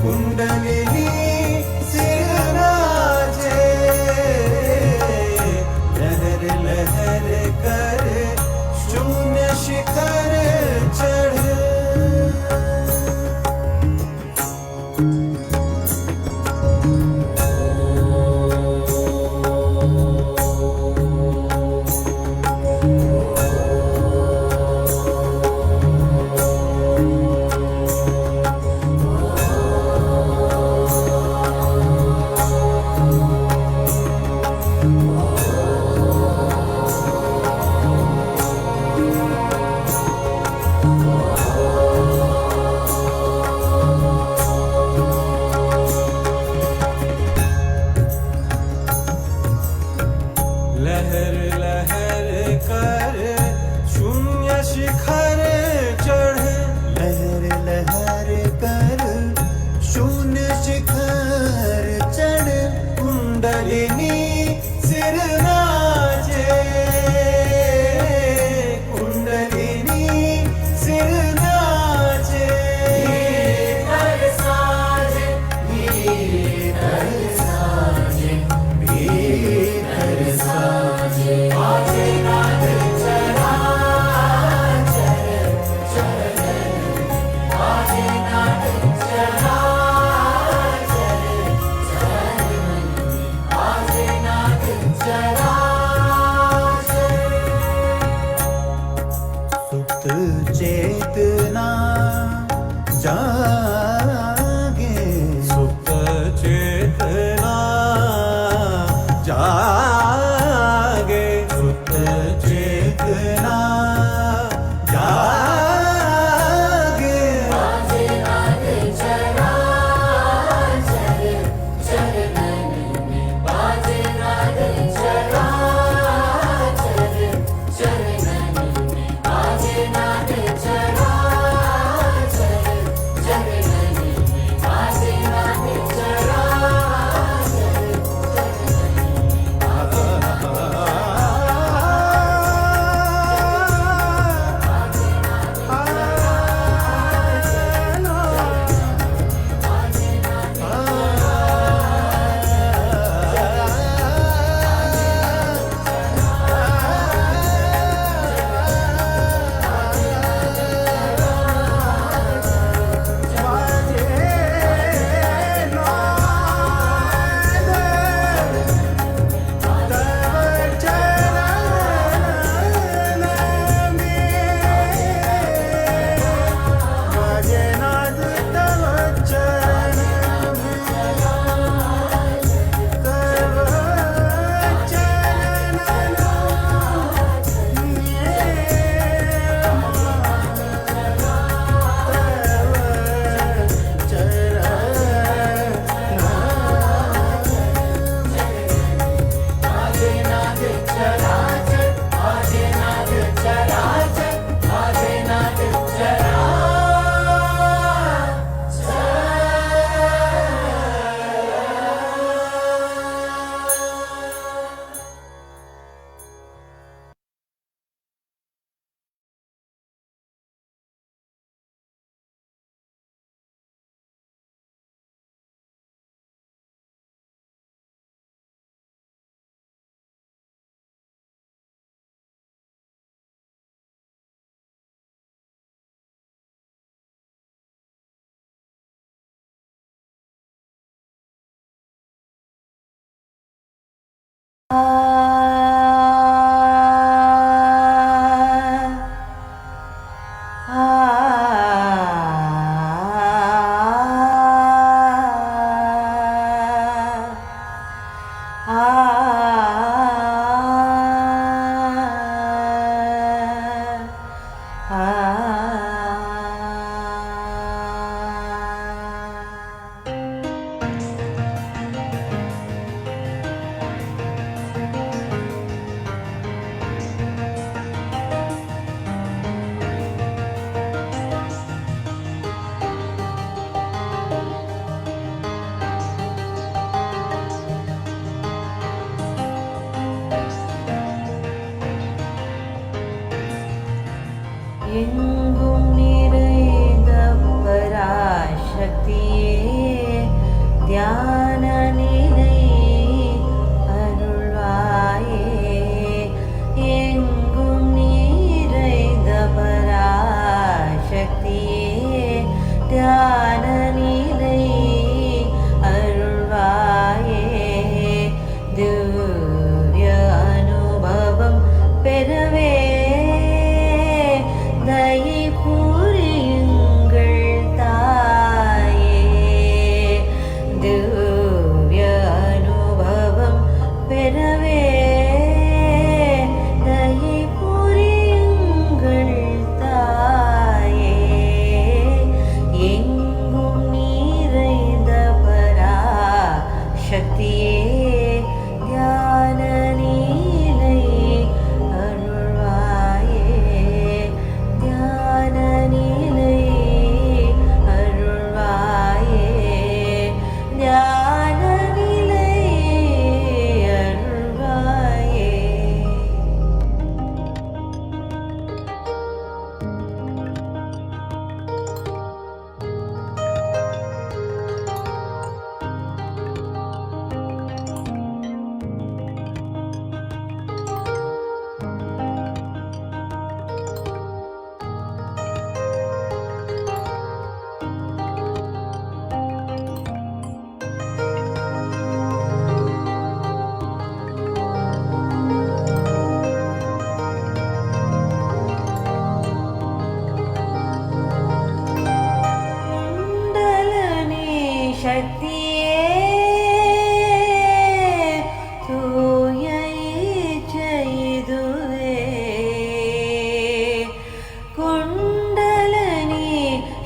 कुंडलिनी सिरराजे लहर लहर कर शून्य शिखर चढ़े लहर लहर कर शून्य शिखर चढ़े लहर लहर कर शून्य शिखर चढ़े कुंडलिनी सिरराजे कुंडलिनी सिरराजे भीतर साजे भीतर साजे भीतर साजे आजे नाद चराचर चरण आजे नाद चराचर चरण आजे नाद चराचर सुप्त चेतना जागे सुप्त चेतना जागे सुप्त चेतना जागे आजे नाद चराचर चरणन में बाजे नाद चराचर चरणन में बाजे नाद चराचर चरणन में बाजे नाद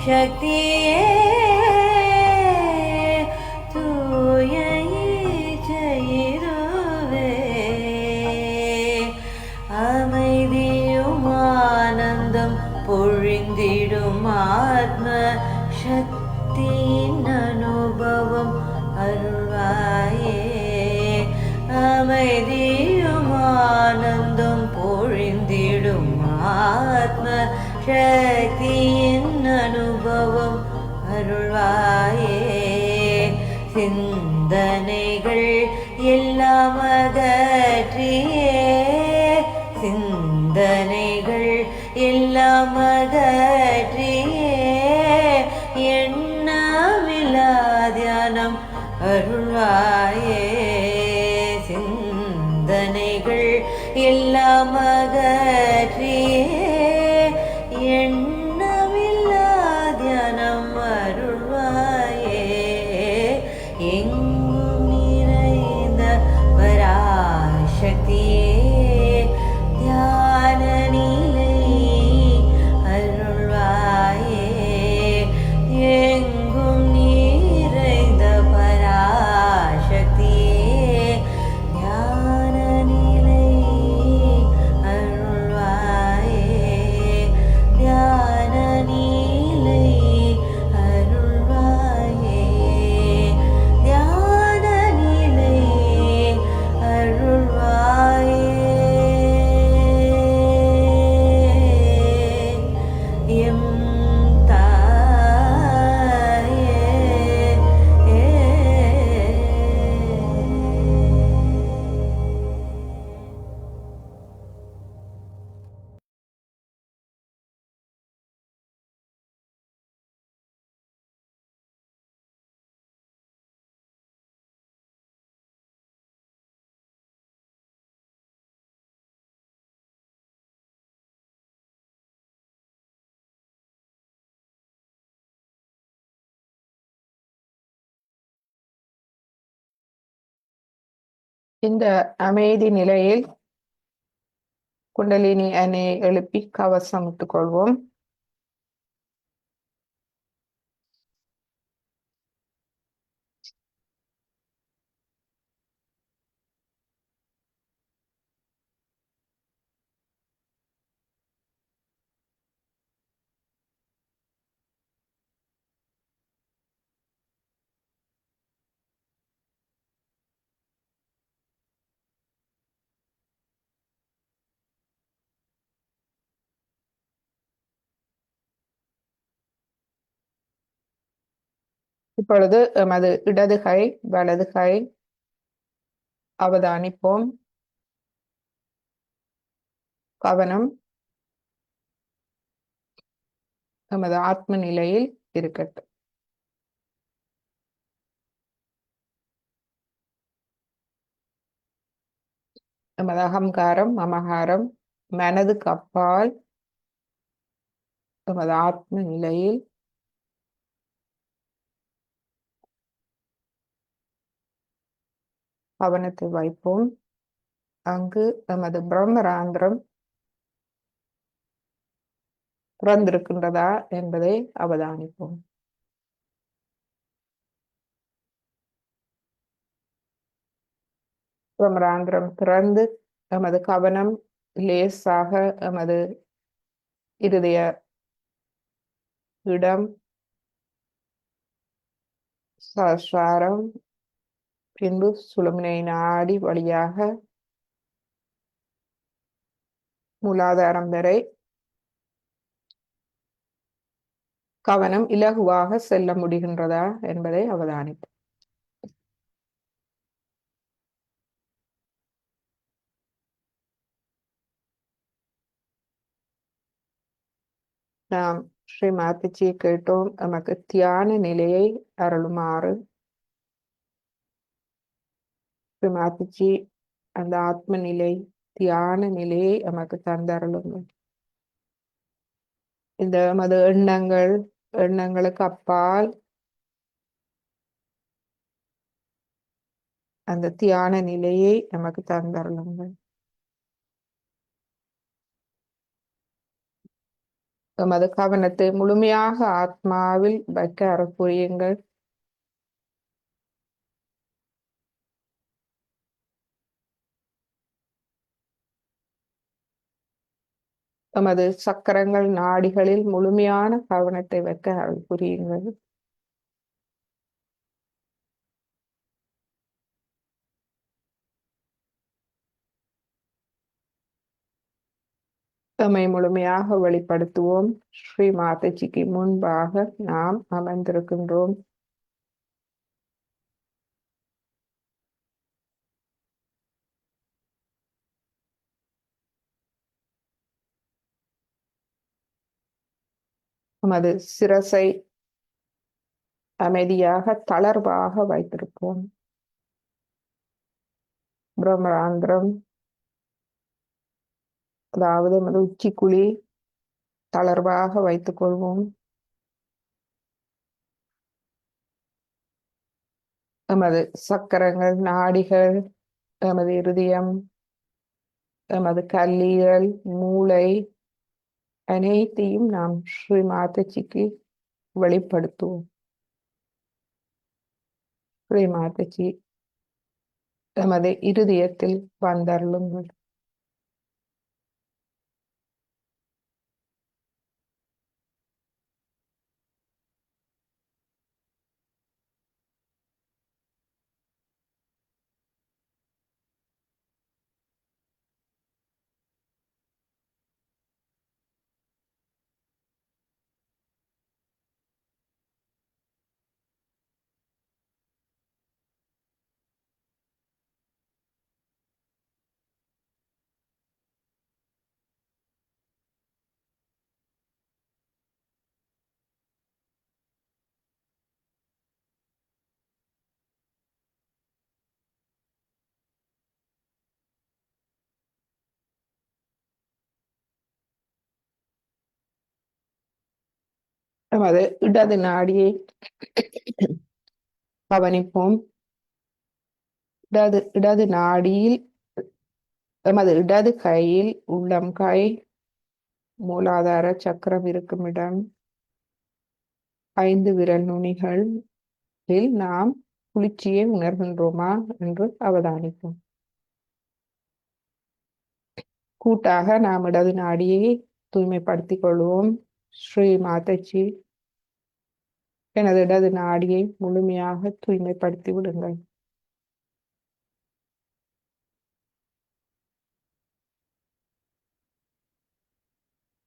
சக்தியே தூய இச்சையிருவே அமைதியும் ஆனந்தம் பொழிந்திடும் ஆத்ம சக்தியின் அனுபவம் அருள்வாயே அமைதியும் ஆனந்தம் பொழிந்திடும் ஆத்ம சக்தியின் அனுபவம் அருள்வாயே சிந்தனைகள் எல்லாம் அகற்றியே சிந்தனைகள் எல்லாம் அகற்றியே எண்ணமில்லா தியானம் அருள்வாயே சிந்தனைகள் எல்லாம் அகற்றியே எண்ணமில்லா தியானம் அருள்வாயே எங்கும் நிறைந்த பராசக்தியே தியான நிலை அருள்வாயே எங்கும் நிறைந்த பராசக்தியே தியான நிலை அருள்வாயே தியான நிலை அருள்வாயே தியான நிலை அருள்வாயே எம் தாயே இந்த அமைதி நிலையில் குண்டலினி அணையை எழுப்பி கவசமிட்டுக் கொள்வோம். இப்பொழுது எமது இடது கை வலது கை அவதானிப்போம். கவனம் எமது ஆத்ம நிலையில் இருக்கட்டும். எமது அகங்காரம் மமகாரம் மனதுக்கு அப்பால் எமது ஆத்ம நிலையில் கவனத்தை வைப்போம். அங்கு எமது பிரம்மராந்திரம் திறந்திருக்கின்றதா என்பதை அவதானிப்போம். பிரம்மராந்திரம் திறந்து எமது கவனம் லேசாக எமது இருதய இடம் சஹஸ்ராரம் பின்பு சுழுமுனை நாடி வழியாக மூலாதாரம் வரை கவனம் இலகுவாக செல்ல முடிகின்றதா என்பதை அவதானிப்போம். நாம் ஸ்ரீ மாதாஜியை கேட்டோம், நமக்கு தியான நிலையை அருளுமாறு. ஸ்ரீ மாதாஜி அந்த ஆத்ம நிலை தியான நிலையை நமக்கு தந்தருளுங்கள். இந்த மது எண்ணங்களுக்கு அப்பால் அந்த தியான நிலையை நமக்கு தந்தருளுங்கள். எமது கவனத்தை முழுமையாக ஆத்மாவில் வைக்க அருள் புரியுங்கள். எமது சக்கரங்கள் நாடிகளில் முழுமையான கவனத்தை வைக்க அருள் புரியுங்கள். எம்மை முழுமையாக வெளிப்படுத்துவோம். ஸ்ரீ மாதாஜிக்கு முன்பாக நாம் அமர்ந்திருக்கின்றோம். எமது சிரசை அமைதியாக தளர்வாக வைத்திருப்போம். பிரம்மராந்திரம், அதாவது எமது உச்சிக்குழி தளர்வாக வைத்துக் கொள்வோம். எமது சக்கரங்கள் நாடிகள், எமது இருதயம், எமது கல்லீரல், மூளை அனைத்தையும் நாம் ஸ்ரீ மாதாஜிக்கு வெளிப்படுத்துவோம். ஸ்ரீ மாதாஜி எமது இருதயத்தில் வந்தருளுங்கள். எமது இடது நாடியை கவனிப்போம். இடது நாடியில் எமது இடது கையில் உள்ளம் கை மூலாதார சக்கரம் இருக்கும் இடம் 5 விரல் நுனிகளில் நாம் குளிர்ச்சியை உணர்கின்றோமா என்று அவதானிப்போம். கூட்டாக நாம் இடது நாடியை தூய்மைப்படுத்திக் கொள்வோம். ஸ்ரீ மாதாஜி எனது இடது நாடியை முழுமையாக தூய்மைப்படுத்தி விடுங்கள்.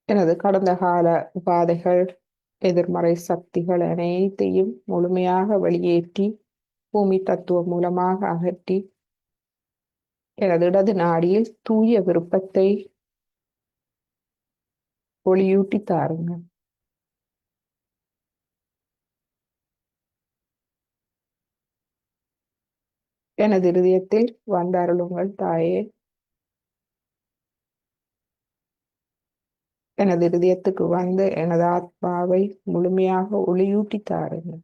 எனது கடந்த கால உபாதைகள், எதிர்மறை சக்திகள் அனைத்தையும் முழுமையாக வெளியேற்றி பூமி தத்துவம் மூலமாக அகற்றி எனது இடது நாடியில் தூய விருப்பத்தை ஒளியூட்டி தாருங்கள். எனது இருதயத்தில் வந்தருளுங்கள் தாயே. எனது இருதயத்துக்கு வந்து எனது ஆத்மாவை முழுமையாக ஒளியூட்டி தாருங்கள்.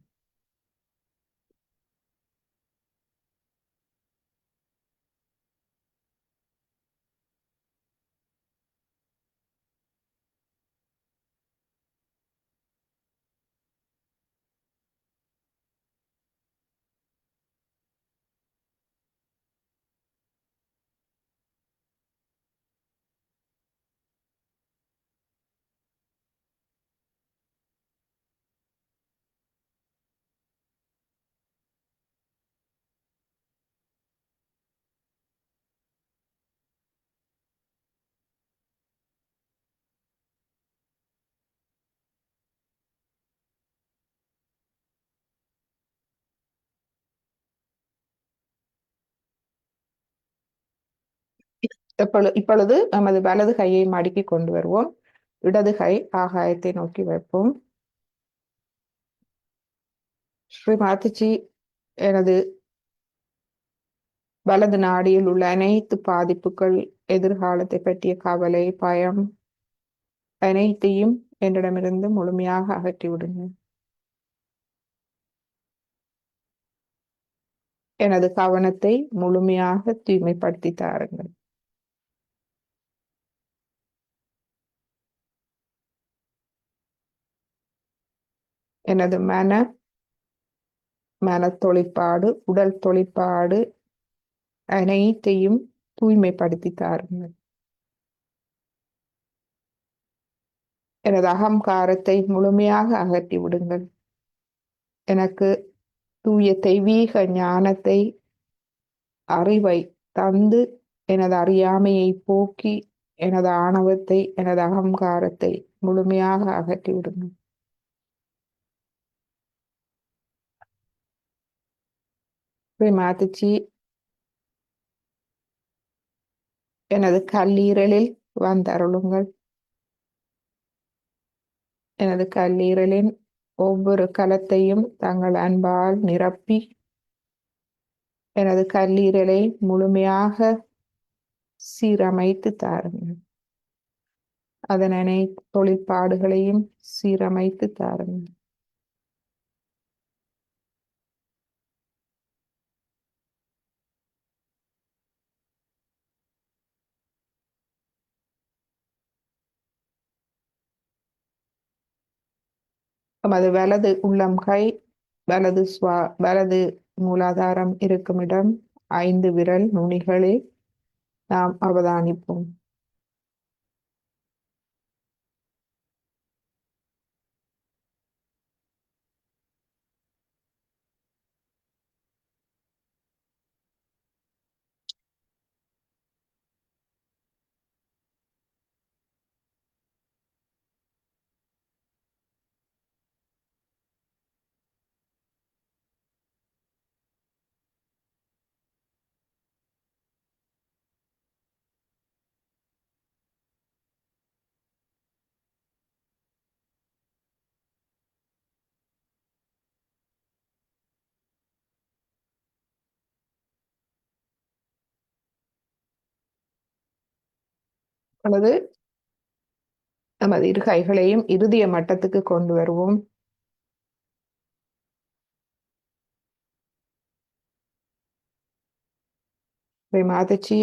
இப்பொழுது நமது வலது கையை மடக்கி கொண்டு வருவோம். இடது கை ஆகாயத்தை நோக்கி வைப்போம். ஸ்ரீ மாதாஜி எனது வலது நாடியில் உள்ள அனைத்து பாதிப்புகள், எதிர்காலத்தை பற்றிய கவலை, பயம் அனைத்தையும் என்னிடமிருந்து முழுமையாக அகற்றி விடுங்க. எனது கவனத்தை முழுமையாக தூய்மைப்படுத்தி தாருங்கள். . எனது மன தொழிற்பாடு, உடல் தொழிற்பாடு அனைத்தையும் தூய்மைப்படுத்தி தாருங்கள். எனது அகங்காரத்தை முழுமையாக அகற்றி விடுங்கள். எனக்கு தூய தெய்வீக ஞானத்தை, அறிவை தந்து எனது அறியாமையை போக்கி எனது ஆணவத்தை, எனது அகங்காரத்தை முழுமையாக அகற்றி விடுங்கள். மாதாஜி, எனது கல்லீரலில் வந்தருளுங்கள். எனது கல்லீரலின் ஒவ்வொரு கலத்தையும் தங்கள் அன்பால் நிரப்பி எனது கல்லீரலை முழுமையாக சீரமைத்து தாருங்கள். அதன் அனைத்து தொழிற்பாடுகளையும் சீரமைத்து தாருங்கள். நமது வலது உள்ளம் கை, வலது மூலாதாரம் இருக்கும் இடம் 5 விரல் நுனிகளில் நாம் அவதானிப்போம். அல்லது நமது இரு கைகளையும் இருதய மட்டத்துக்கு கொண்டு வருவோம். மாதாஜி,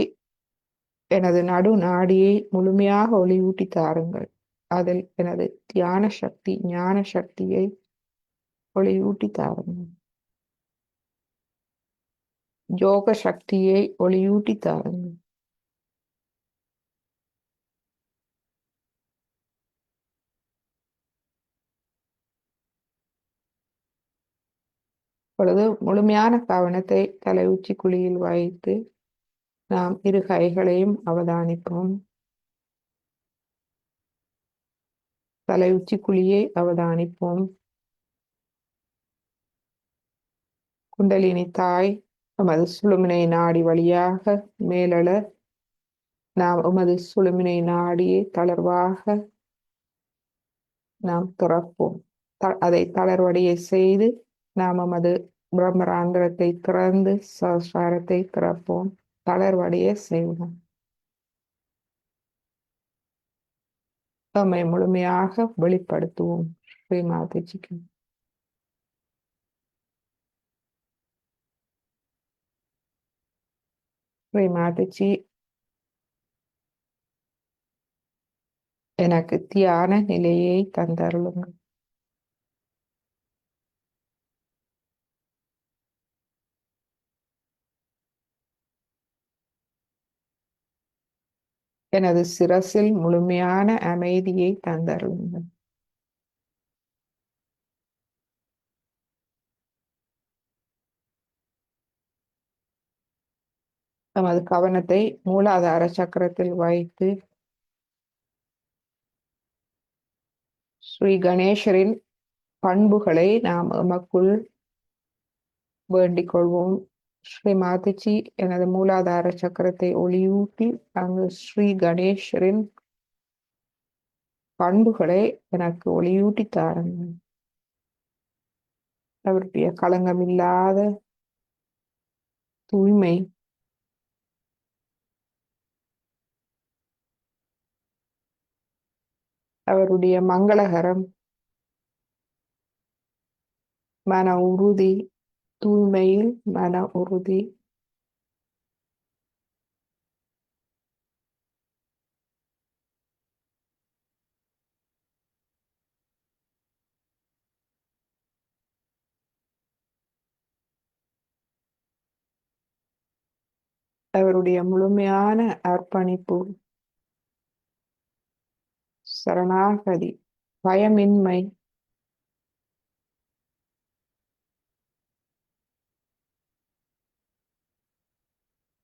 எனது நடு நாடியை முழுமையாக ஒளியூட்டி தாருங்கள். அதில் எனது தியான சக்தி, ஞான சக்தியை ஒளியூட்டி தாருங்கள். யோக சக்தியை ஒளியூட்டி தாருங்கள். இப்பொழுது முழுமையான கவனத்தை தலை உச்சி குழியில் வைத்து நாம் இரு கைகளையும் அவதானிப்போம். தலை உச்சி குழியை அவதானிப்போம். குண்டலினி தாய் நமது சுழுமினை நாடி வழியாக மேலெழ நாம் உமது சுழுமினை நாடியை தளர்வாக நாம் துறப்போம். அதை தளர்வடைய செய்து நாம் நமது பிரம்மராந்திரத்தை திறந்து சஹஸ்ராரத்தை திறப்போம். தளர்வடைய செய்வோம். நம்மை முழுமையாக வெளிப்படுத்துவோம். ஸ்ரீ மாதாஜிக்கு ஸ்ரீ மாதாஜி, எனக்கு தியான நிலையை தந்தருளுங்கள். எனது சிரசில் முழுமையான அமைதியை தந்தருளுங்கள். நமது கவனத்தை மூலாதார சக்கரத்தில் வைத்து ஸ்ரீ கணேசரின் பண்புகளை நாம் எமக்குள் வேண்டிக் கொள்வோம். ஸ்ரீ மாதாஜி, எனது மூலாதார சக்கரத்தை ஒளியூட்டி அங்கு ஸ்ரீ கணேசரின் பண்புகளை எனக்கு ஒளியூட்டி தாருங்கள். அவருடைய களங்கமில்லாத தூய்மை, அவருடைய மங்களகரம், மன உறுதி, தூய்மையில் மன உறுதி, அவருடைய முழுமையான அர்ப்பணிப்பு, சரணாகதி, பயமின்மை,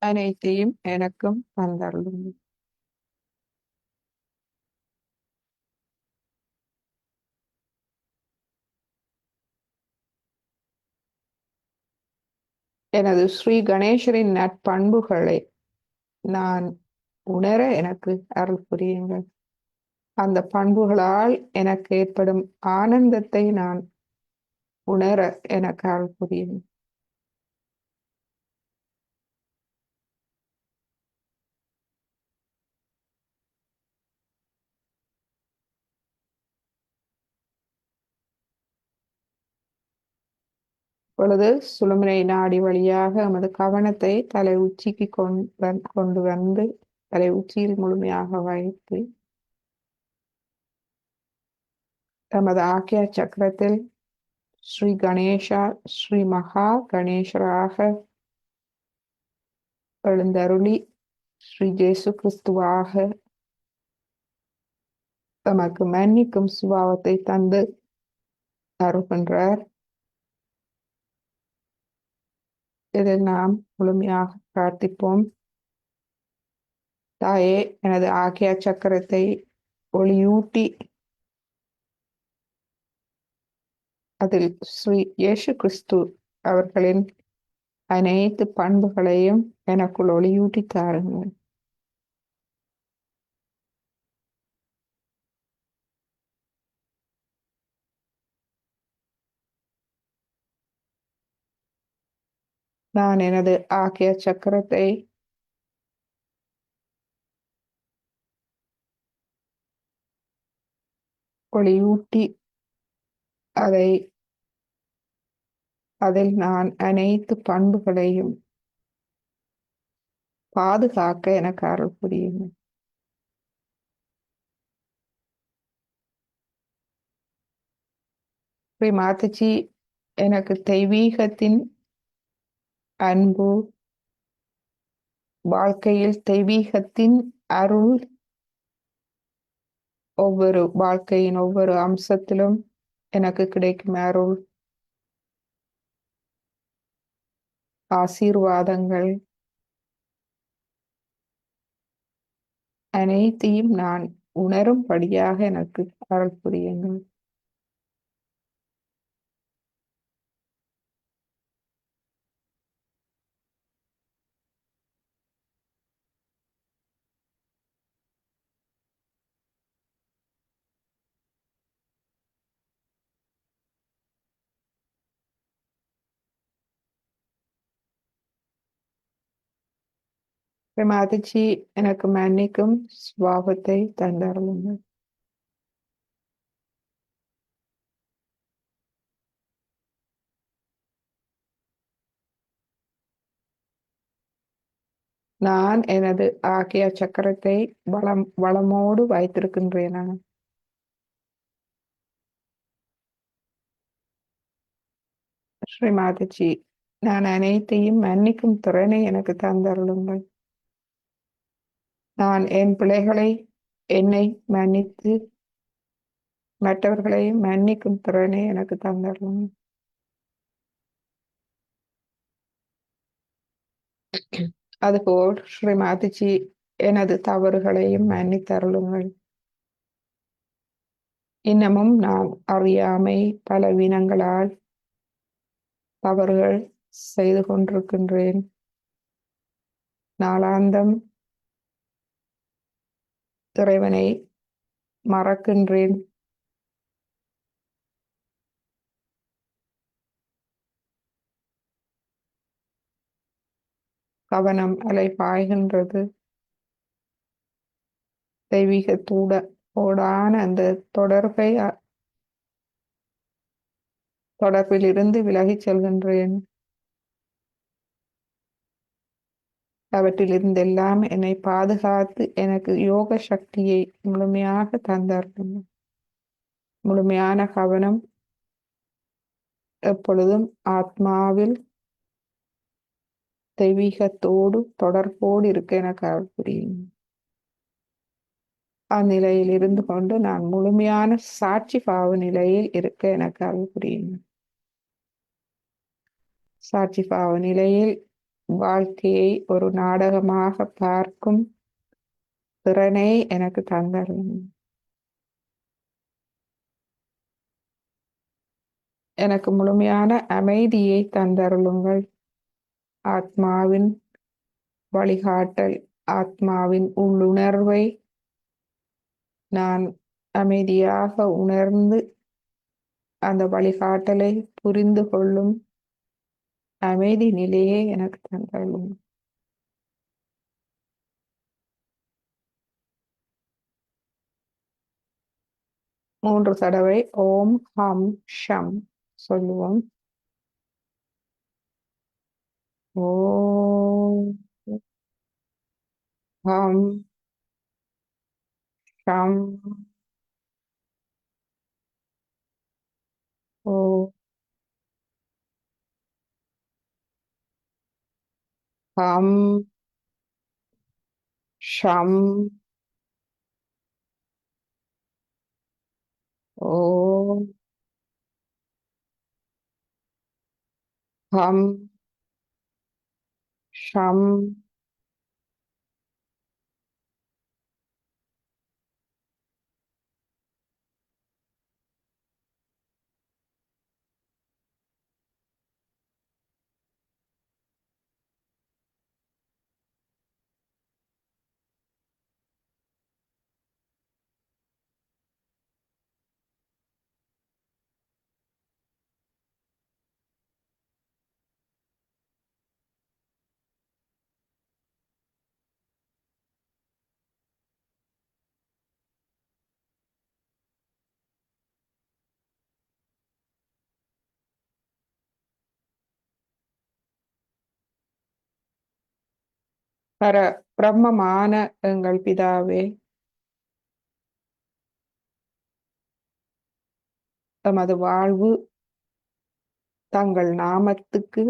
அனைத்தையும் எனக்கும் தந்தருளும். எனது ஸ்ரீ கணேசரின் நற்பண்புகளை நான் உணர எனக்கு அருள் புரியுங்கள். அந்த பண்புகளால் எனக்கு ஏற்படும் ஆனந்தத்தை நான் உணர எனக்கு அருள் புரியுங்கள். இப்பொழுது சுழுமுனை நாடி வழியாக எமது கவனத்தை தலை உச்சிக்கு கொண்டு வந்து தலை உச்சியில் முழுமையாக வைத்து தமது ஆக்கிய சக்கரத்தில் ஸ்ரீ கணேஷா ஸ்ரீ மகா கணேசராக எழுந்தருளி ஸ்ரீ ஜேசு கிறிஸ்துவாக தமக்கு மன்னிக்கும் சுபாவத்தை தந்து அருகின்றார். இதில் நாம் முழுமையாக பிரார்த்திப்போம். தாயே, எனது ஆக்கிய சக்கரத்தை ஒளியூட்டி அதில் ஸ்ரீ இயேசு கிறிஸ்து அவர்களின் அனைத்து பண்புகளையும் எனக்குள் ஒளியூட்டி தாருங்கள். நான் எனது ஆக்கிய சக்கரத்தை ஒளியூட்டி அதில் நான் அனைத்து பண்புகளையும் பாதுகாக்க எனக்கு அருள் புரியுங்கள். ஸ்ரீ மாதாஜி, எனக்கு தெய்வீகத்தின் அன்பு, வாழ்க்கையில் தெய்வீகத்தின் அருள் வாழ்க்கையின் ஒவ்வொரு அம்சத்திலும் எனக்கு கிடைக்கும் அருள், ஆசீர்வாதங்கள் அனைத்தையும் நான் உணரும்படியாக எனக்கு அருள் புரியுங்கள். மாதாஜி, எனக்கு மன்னிக்கும் சுபாவத்தை தந்தருளுங்கள். நான் எனது ஆக்கிய சக்கரத்தை வளமோடு வைத்திருக்கின்றேனா? ஸ்ரீ மாதாஜி, நான் அனைத்தையும் மன்னிக்கும் திறனை எனக்கு தந்தருளுங்கள். நான் என் பிள்ளைகளை என்னை மன்னித்து மற்றவர்களை மன்னிக்கும் திறனை எனக்கு தந்தருளுங்கள். அதுபோல் ஸ்ரீ மாதாஜி, எனது தவறுகளையும் மன்னித்தருளுங்கள். இன்னமும் நான் அறியாமை பலவீனங்களால் தவறுகள் செய்து கொண்டிருக்கின்றேன். நாளாந்தம் இறைவனை மறக்கின்றேன். கவனம் அலை பாய்கின்றது. தெய்வீகத்தோடான அந்த தொடர்பில் இருந்து விலகிச் செல்கின்றேன். அவற்றிலிருந்தெல்லாம் என்னை பாதுகாத்து எனக்கு யோக சக்தியை முழுமையாக தந்தார்கள். முழுமையான கவனம் எப்பொழுதும் ஆத்மாவில் தெய்வீகத்தோடு தொடர்போடு இருக்க எனக்கு அருள் புரியும். அந்நிலையில் இருந்து கொண்டு நான் முழுமையான சாட்சி பாவ நிலையில் இருக்க எனக்கு அருள் புரியும். சாட்சி பாவ நிலையில் வாழ்க்கையை ஒரு நாடகமாக பார்க்கும் திறனை எனக்கு தந்தரும். எனக்கு முழுமையான அமைதியை தந்தருளுங்கள். ஆத்மாவின் வழிகாட்டல், ஆத்மாவின் உள்ளுணர்வை நான் அமைதியாக உணர்ந்து அந்த வழிகாட்டலை புரிந்து கொள்ளும் அமைதி நிலையை எனக்கு தந்தருளும். மூன்று தடவை ஓம் ஹம் ஷம் சொல்லுவோம். ஓம் ஹம் ஷம் ஓம் ஹம் ஷம் ஓம் ஹம் ஷம் பர பிரம்மமான எங்கள் பிதாவே, தமது வாழ்வு தங்கள் நாமத்துக்கு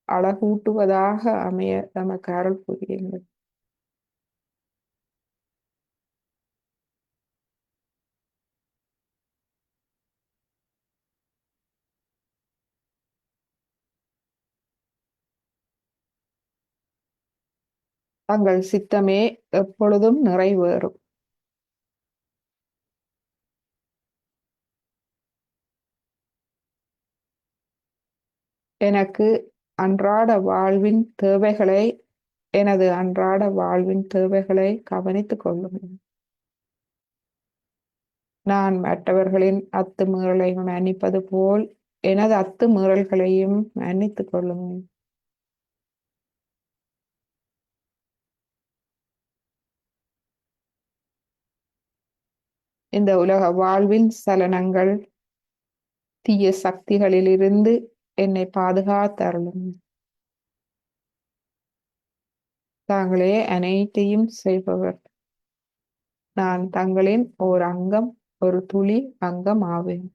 அழகூட்டுவதாக அமைய நமக்கு அருள் புரியுங்கள். தங்கள் சித்தமே எப்பொழுதும் நிறைவேறும். எனக்கு அன்றாட வாழ்வின் தேவைகளை எனது அன்றாட வாழ்வின் தேவைகளை கவனித்துக் கொள்ளுங்கள். நான் மற்றவர்களின் அத்துமீறலை மன்னிப்பது போல் எனது அத்துமீறல்களையும் மன்னித்துக் கொள்ளுங்கள். இந்த உலக வாழ்வின் சலனங்கள், தீய சக்திகளிலிருந்து என்னை பாதுகாத்தருளும். தாங்களே அனைத்தையும் செய்பவர். நான் தங்களின் ஓர் அங்கம், ஒரு துளி அங்கம் ஆவேன்.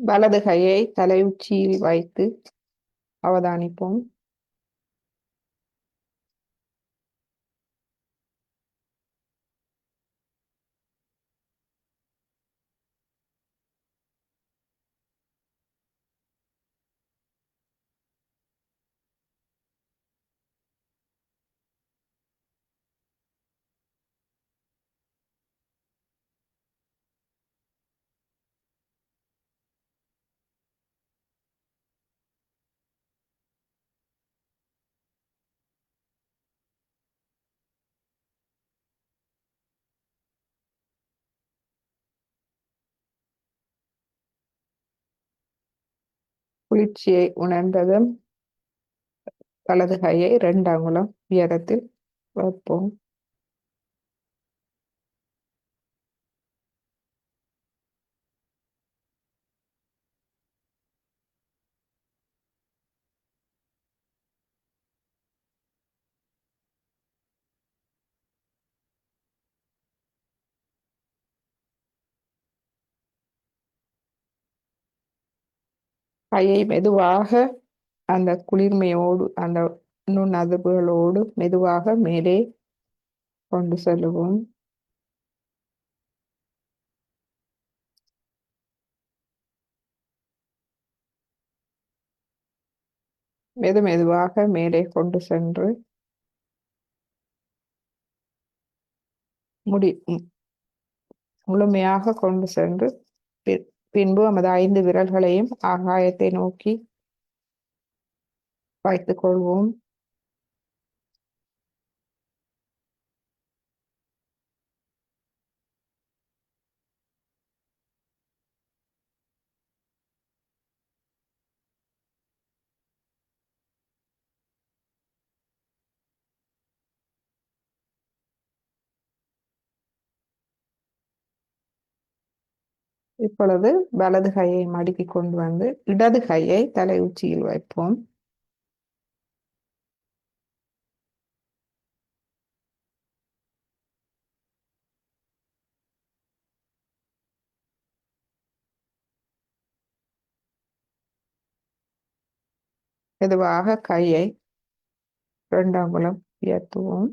வலது கையை தலை உச்சியில் வைத்து அவதானிப்போம். குளிர்ச்சியை உணர்ந்ததும் வலது கையை 2 அங்குலம் உயரத்தில் வைப்போம். கையை மெதுவாக அந்த குளிர்மையோடு அந்த நுண் அதிர்வுகளோடு மெதுவாக மேலே கொண்டு செல்லுவோம். மெதுவாக மேலே கொண்டு சென்று முழுமையாக கொண்டு சென்று பின்பு நமது 5 விரல்களையும் ஆகாயத்தை நோக்கி வைத்துக் கொள்வோம். இப்பொழுது வலது கையை மடக்கி கொண்டு வந்து இடது கையை தலை உச்சியில் வைப்போம். மெதுவாக கையை 2 அங்குலம் உயர்த்துவோம்.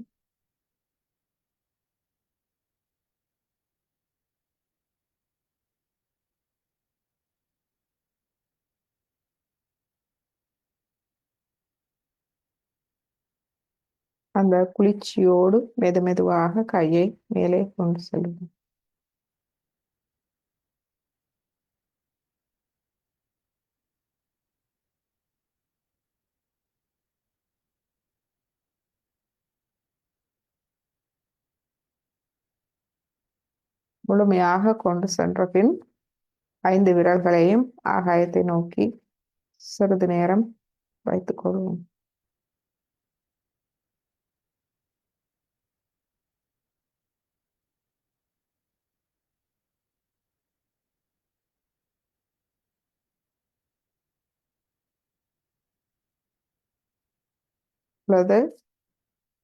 அந்த குளிர்ச்சியோடு மெதுவாக கையை மேலே கொண்டு செல்வோம். முழுமையாக கொண்டு சென்ற பின் 5 விரல்களையும் ஆகாயத்தை நோக்கி சிறிது நேரம் வைத்துக் கொள்வோம். இப்பொழுது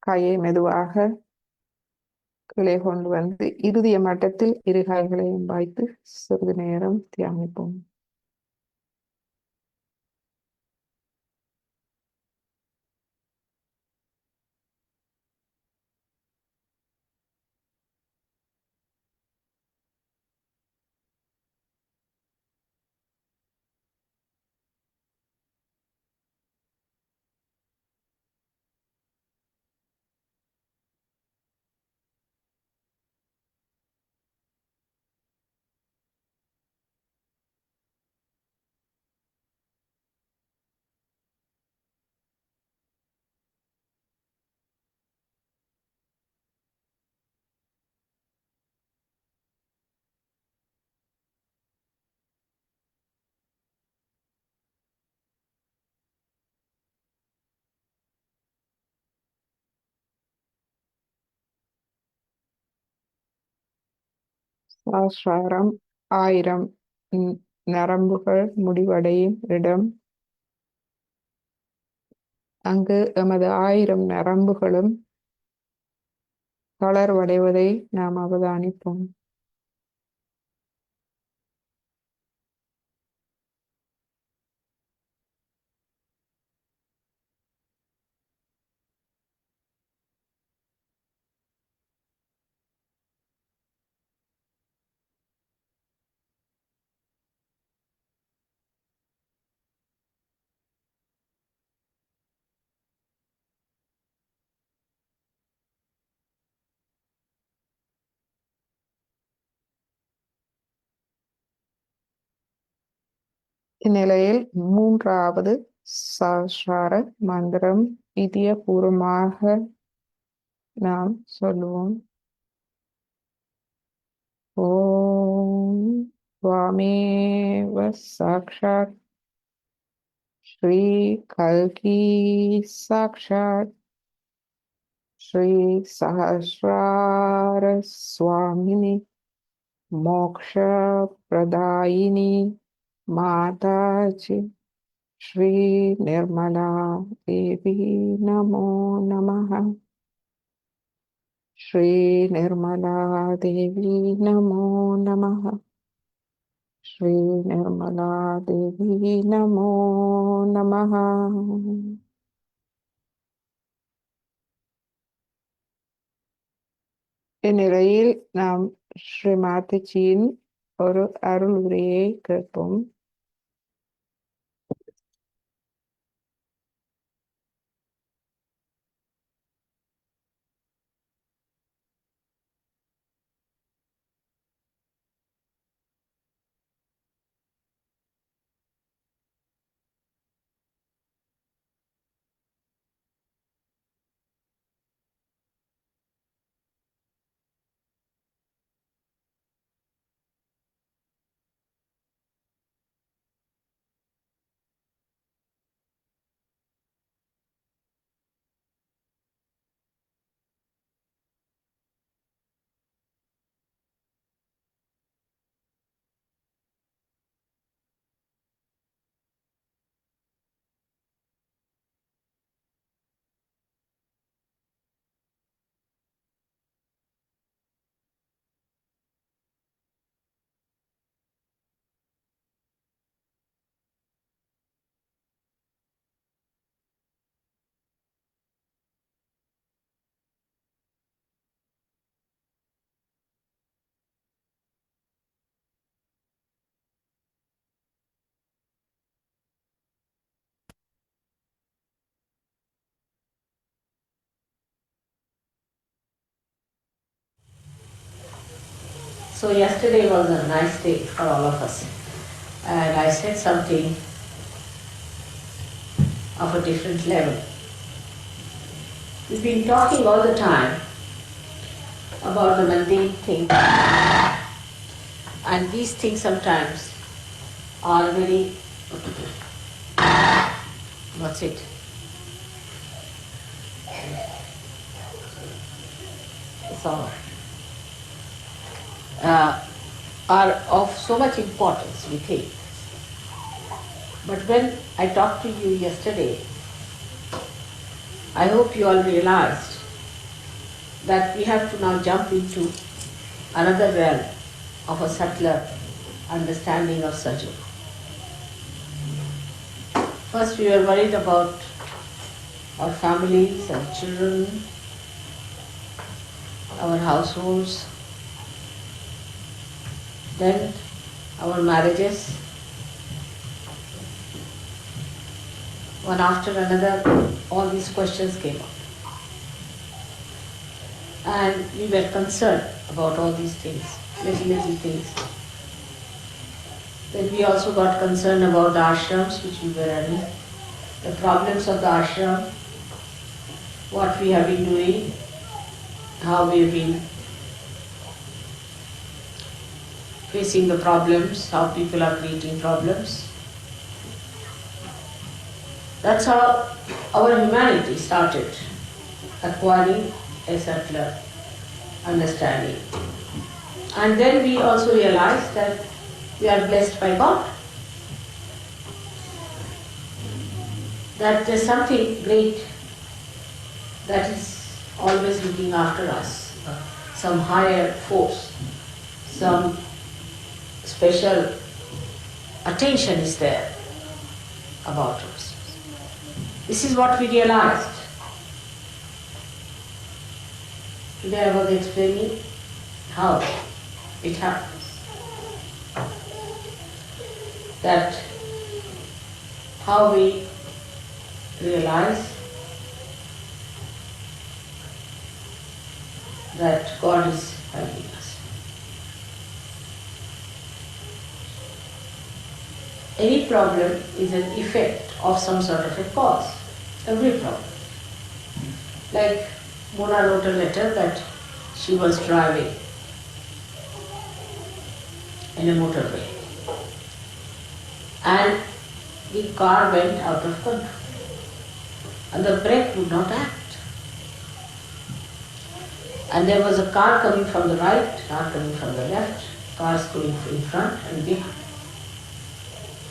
கையை மெதுவாக கீழே கொண்டு வந்து இறுதிய மட்டத்தில் இரு கைகளையும் வைத்து சிறிது நேரம் தியானிப்போம். சஹஸ்ராரம் 1000 நரம்புகள் முடிவடையும் இடம். அங்கு எமது 1000 நரம்புகளும் தளர்வடைவதை நாம் அவதானிப்போம். இந்நிலையில் மூன்றாவது சஹஸ்ரார மந்திரம் இதயபூர்வமாக நாம் சொல்லுவோம். ஓம் ஸ்வாமேவ சாக்ஷாத் ஸ்ரீ கல்கி சாக்ஷாத் ஸ்ரீ சஹஸ்ரார சுவாமினி மோக்ஷ பிரதாயினி மாதாஜி ஸ்ரீ நிர்மலா தேவி நமோ நமः. ஸ்ரீ நிர்மலா தேவி நமோ நமः. ஸ்ரீ நிர்மலா தேவி நமோ நமः. இந்நிலையில் நாம் ஸ்ரீ மாதாஜியின் ஒரு அருள் உரையை கேட்போம். So yesterday was a nice day for all of us, and I said something of a different level. We've been talking all the time about the mundane things, and these things sometimes are very, what's it? It's all right. Are of so much importance, we think. But when I talked to you yesterday, I hope you all realized that we have to now jump into another realm of a subtler understanding of Sajjana. First we were worried about our families, our children, our households, then our marriages. One after another, all these questions came up. And we were concerned about all these things, little things. Then we also got concerned about the ashrams which we were running, the problems of the ashram, what we have been doing, how we have been facing the problems, how people are creating problems. That's how our humanity started acquiring a subtler understanding. And then we also realized that we are blessed by God, that there's something great that is always looking after us, some higher force, some special attention is there about us. This is what we realized. Today I was explaining how it happens. That how we realize that God is helping us. any problem is an effect of some sort of a cause. Every problem. Like Mona wrote a letter that she was driving in a motorway and the car went out of control and the brake would not act. And there was a car coming from the right, car coming from the left, cars going in front and behind.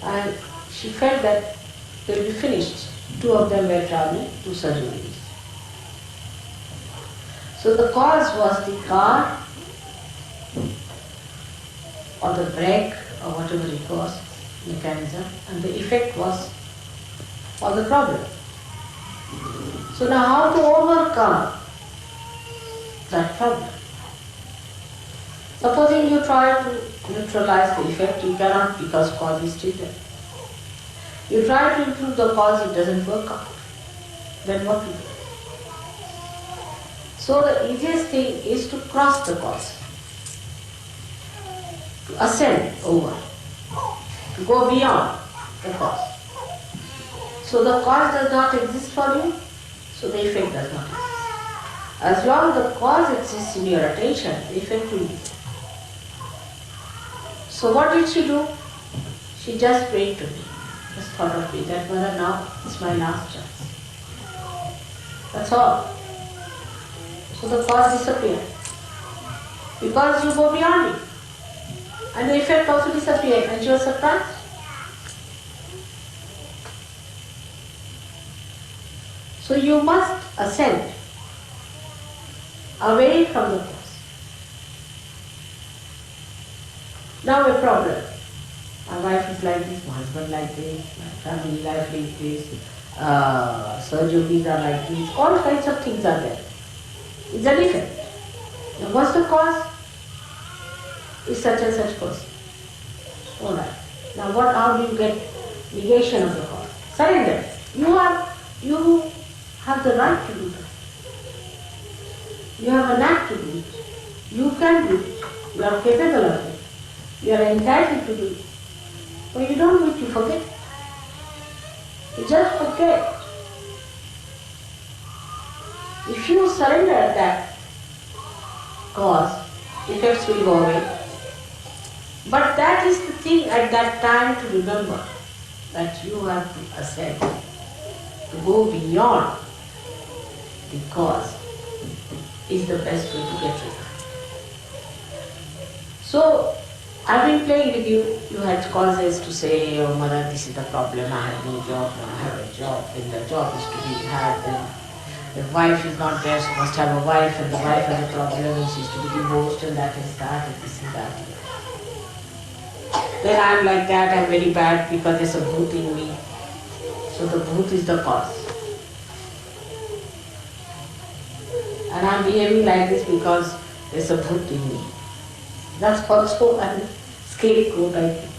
And she felt that they will be finished. Two of them were traveling to surgeries. So the cause was the car or the brake or whatever it was, mechanism, and the effect was for the problem. So now how to overcome that problem? Supposing you try to neutralize the effect, you cannot because cause is still there. You try to improve the cause, it doesn't work out. Then what to do? So the easiest thing is to cross the cause, to ascend over, to go beyond the cause. So the cause does not exist for you, so the effect does not exist. As long as the cause exists in your attention, the effect will be there. So what did she do? She just prayed to me, just thought of me, that Mother, now it's my last chance. That's all. So the cause disappeared. Because you go beyond it. And the effect also disappeared, and she was surprised. So you must ascend away from the cause. Now a problem. My wife is like this, my husband like this, my family life like this, surgeries are like this, all kinds of things are there. It's an effect. Now what's the cause? Is such and such person. Alright. Now how do you get negation of the cause? Surrender. You have the right to do that. You have a knack to do it. You can do it. You are capable of it. You are entitled to do it. But you don't do it, you forget. You just forget. If you surrender that cause, effects will go away. But that is the thing at that time to remember, that you have to ascend, to go beyond the cause is the best way to get rid of it. So, I've been playing with you. You had causes to say, oh Mother, this is the problem, I have no job, now I have a job, and the job is to be had, and the wife is not there, she must have a wife, and the wife has a problem, and she's to be divorced, and that is that, and this and that. Then I'm like that, I'm very bad because there's a bhoot in me. So the bhoot is the cause. And I'm behaving like this because there's a bhoot in me. That's also a scapegoat, I think.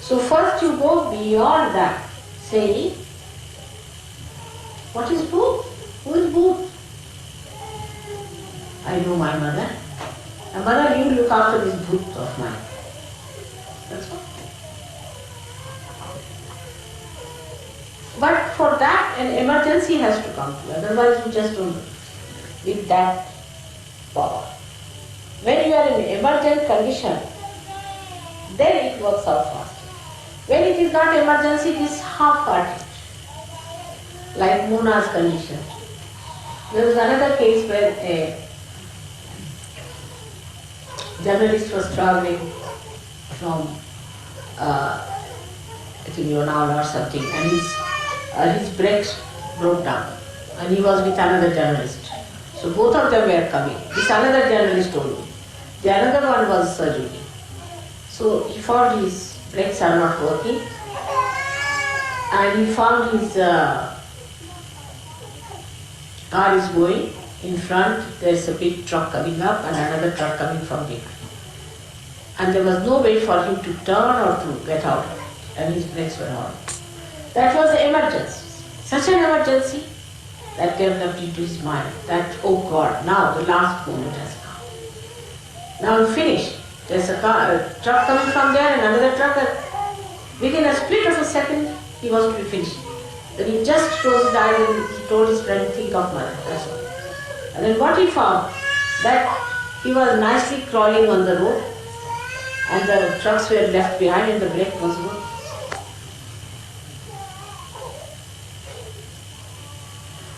So first you go beyond that, saying, what is bhoot? Who is bhoot? I know my mother. And Mother, you look after this bhoot of mine. That's all. But for that, an emergency has to come to you. Otherwise, you just don't do it with that power. When you are in emergent condition, then it works out faster. When it is not emergency, it is half-hearted. Like Mona's condition. There was another case where a journalist was traveling from, I think Lonavala or something, and his brakes broke down, and he was with another journalist. So both of them were coming. This another journalist told me. The another one was surgery. So he found his brakes are not working, and he found his car is going. In front, there's a big truck coming up and another truck coming from behind. And there was no way for him to turn or to get out of it, and his brakes were on. That was the emergency. Such an emergency that developed into his mind that, oh God, now the last moment has come. Now I'm finished. there's a truck coming from there and another truck, and within a split of a second, he was to be finished. Then he just closed his eyes and he told his friend, think of mother, that's all. And then what he found, that he was nicely crawling on the road and the trucks were left behind and the brake was good.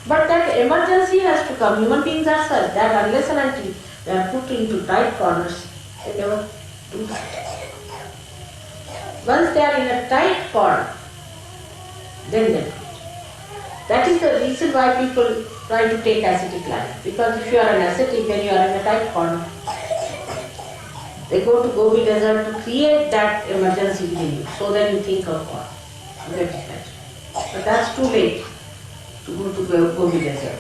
But that emergency has to come. Human beings are such that unless and until they are put into tight corners, they never do that. Once they are in a tight corner, then they do it. That is the reason why people try to take ascetic life. Because if you are an ascetic, then you are in a tight corner. They go to Gobi Desert to create that emergency within you, so that you think of God. You get it right. But that's too late to go to Gobi Desert.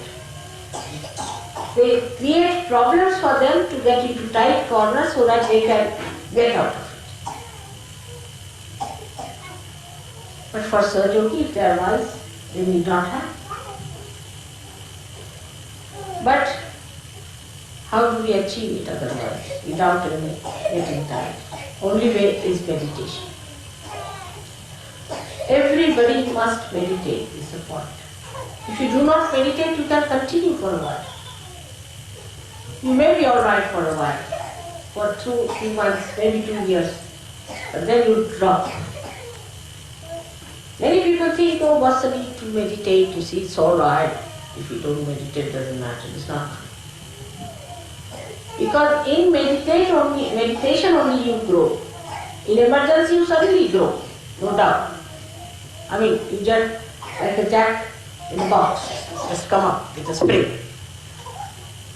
They create problems for them to get into tight corners so that they can get out of it. But for Sahaja-yogi, if they are wise, they need not have. But how do we achieve it otherwise, without getting tired? Only way is meditation. Everybody must meditate, is the point. If you do not meditate, you can continue for a while. You may be alright for a while, for 2-3 months, maybe 2 years, but then you drop. Many people think, oh, what's the need to meditate? You see, it's alright. If you don't meditate, it doesn't matter. It's not true. Because in meditation only you grow. In emergency you suddenly grow, no doubt. I mean, you just like a jack in a box, just come up with a spring.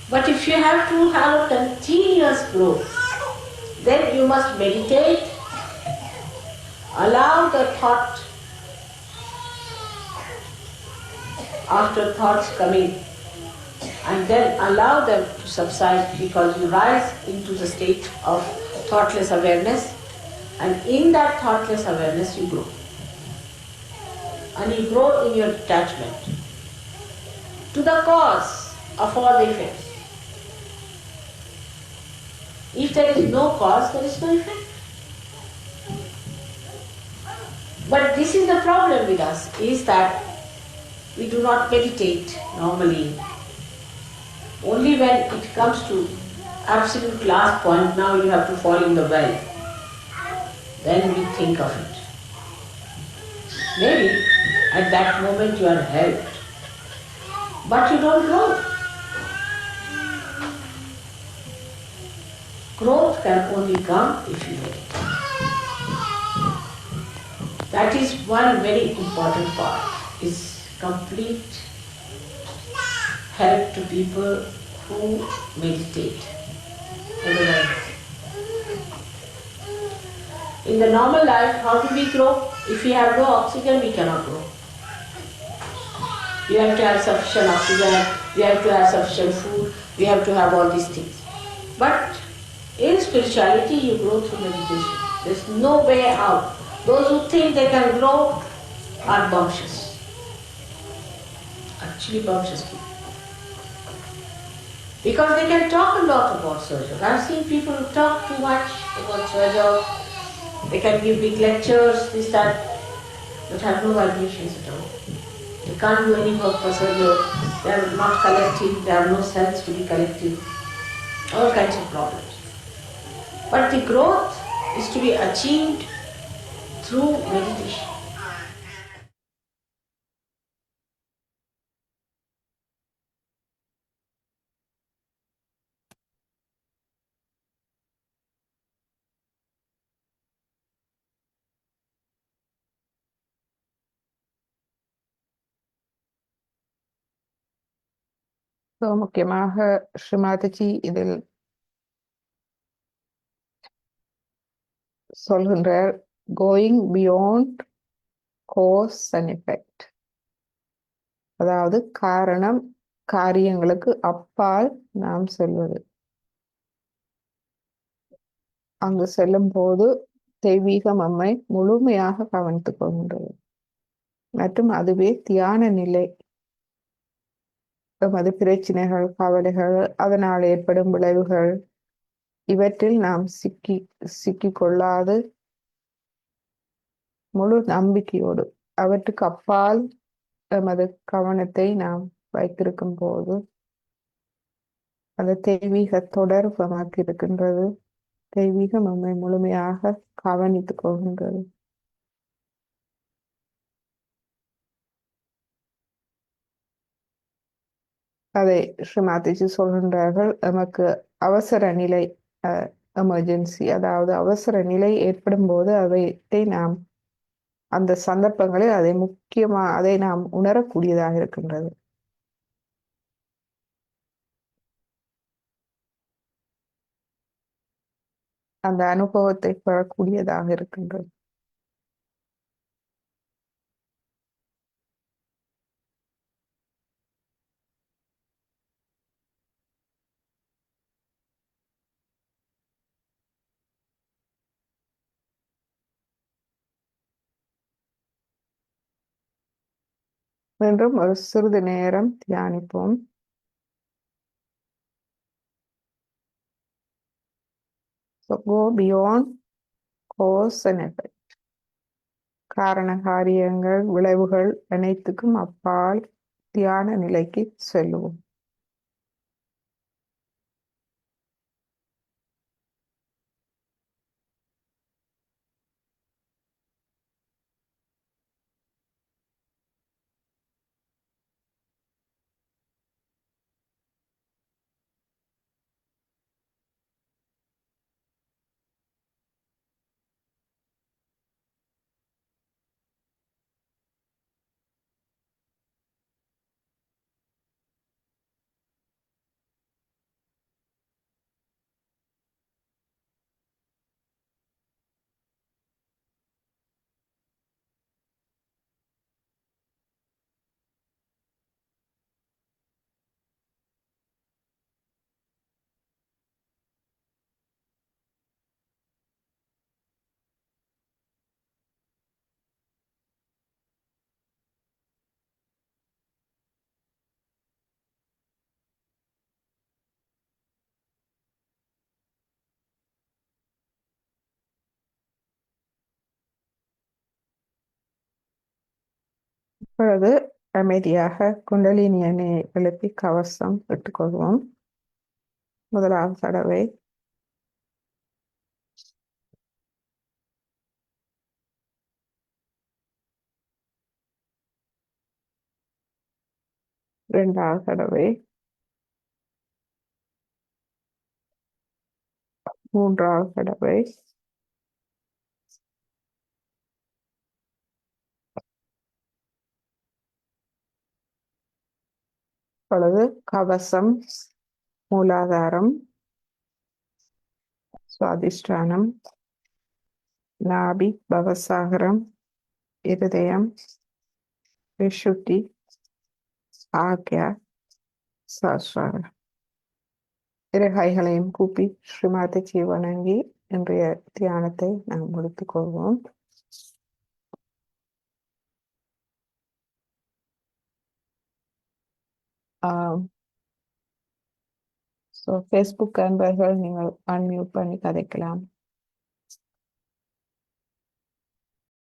But if you have to have a continuous growth, then you must meditate, allow the thought, after thoughts coming, and then allow them to subside, because you rise into the state of thoughtless awareness, and in that thoughtless awareness you grow. And you grow in your detachment to the cause of all the effects. If there is no cause, there is no effect. But this is the problem with us, is that we do not meditate normally. Only when it comes to absolute last point, now you have to fall in the well, then we think of it. Maybe at that moment you are helped, but you don't grow. Growth can only come if you meditate. That is one very important part, is complete help to people who meditate. In the normal life, how do we grow? If we have no oxygen, we cannot grow. We have to have sufficient oxygen, we have to have sufficient food, we have to have all these things. But in spirituality, you grow through meditation. There's no way out. Those who think they can grow are bumptious. Actually bumptious people. Because they can talk a lot about Sahaja. I've seen people who talk too much about Sahaja. They can give big lectures, this, that, but have no vibrations at all. They can't do any work for Sahaja. They are not collective, they have no sense to be collective. All kinds of problems. But the growth is to be achieved through meditation. So முக்கியமாக ஸ்ரீமாதஜி இதில் சொல்கின்றார், going beyond goes and effect, அதாவது காரணம் காரியங்களுக்கு அப்பால் நாம் செல்வது. அங்கு செல்லும் போது தெய்வீகம் நம்மை முழுமையாக கவனித்துக் கொள்கின்றது மற்றும் அதுவே தியான நிலை. எமது பிரச்சனைகள், கவலைகள், அதனால் ஏற்படும் விளைவுகள், இவற்றில் நாம் சிக்கிக்கொள்ளாது முழு நம்பிக்கையோடு அவற்றுக்கு அப்பால் எமது கவனத்தை நாம் வைத்திருக்கும் போது அந்த தெய்வீக தொடர்பு நமக்கு இருக்கின்றது. தெய்வீகம் நம்மை முழுமையாக கவனித்துக் கொள்கின்றது. அதை ஸ்ரீமாதிஜி சொல்கின்றார்கள், நமக்கு அவசர நிலை எமர்ஜென்சி, அதாவது அவசர நிலை ஏற்படும் போது அவைத்தை நாம் அந்த சந்தர்ப்பங்களில் அதை நாம் உணரக்கூடியதாக இருக்கின்றது. அந்த அனுபவத்தை பெறக்கூடியதாக இருக்கின்றது. மீண்டும் ஒரு சிறிது நேரம் தியானிப்போம். So go beyond cause and effect. காரண காரியங்கள் விளைவுகள் அனைத்துக்கும் அப்பால் தியான நிலைக்கு செல்லுவோம். இப்பொழுது அமைதியாக குண்டலினி அணியை எழுப்பி கவசம் இட்டுக்கொள்வோம். முதலாவது தடவை இரண்டாவது தடவை, மூன்றாவது தடவை, இப்பொழுது கவசம், மூலாதாரம், சுவாதிஷ்டானம், நாபி, பவசாகரம், இருதயம், விஷுத்தி, ஆக்யா, சஹஸ்ராரம். இரு கைகளையும் கூப்பி ஸ்ரீமாதிஜி வணங்கி இன்றைய தியானத்தை நாம் முடித்துக் கொள்வோம். ஃபேஸ்புக் அன்பர்கள் நீங்கள் அன்மியூட் பண்ணி கதைக்கலாம்.